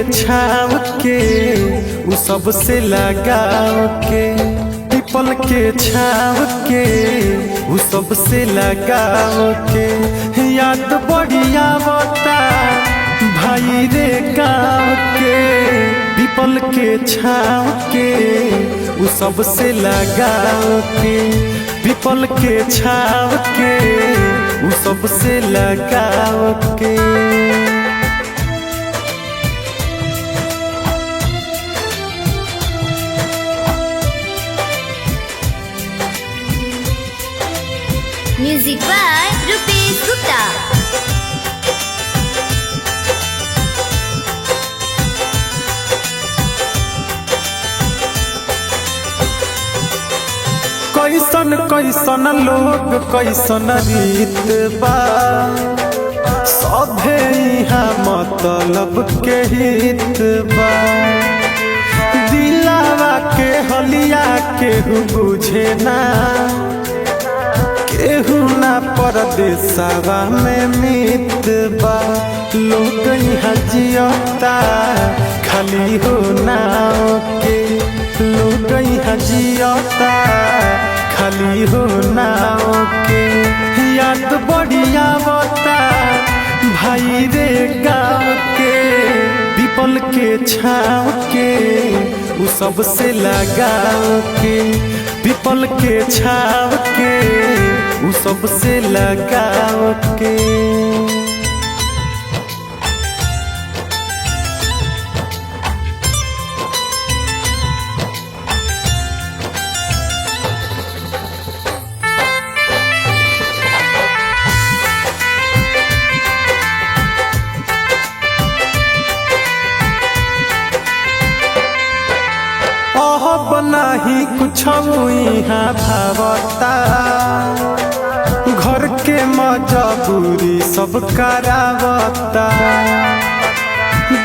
छाव के उ सबसे लगाव के, पीपल के छाव के उ सबसे लगाव के। याद बढ़िया बता भाई रे गाँव के, पीपल के छाव के उ सबसे लगाव के, पीपल के छाव के उ सबसे लगाव के। Music by Rupesh Gupta. कैसन कैसन लोग कैसन रीत बा, सभे यहाँ मतलब के हित बा। दिलावा के हलिया केहू बुझे ना, केहू ना परदेसवा में मित बा। लोग यहाँ जियता खाली हो नाव के, लोग यहाँ जियता खाली हो नाव के। याद बढ़िया बता भाई रे गाँव के, पीपल के छाव के उ सबसे लगाव के, पीपल के छाव के उ सबसे लगाव के। नहीं कुछ यहाँ भावता, घर के मजबूरी सब करावता।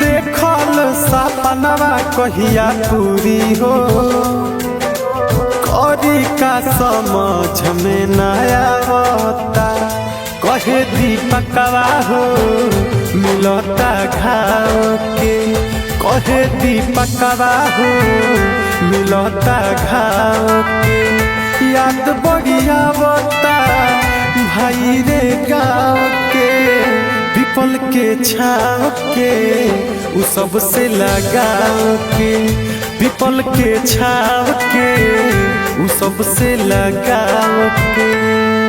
देखल सपनवा कहिया पूरी हो, करी का समझ में न आवता। कहे दीपकवा हो मिलता घाव के, कहे दीपकवा हो मिलता घाव के। याद बढ़िया बता भाई रे गाँव के, पीपल के छाव के उ सबसे लगाव के, पीपल के छाव के उ सबसे लगाव के।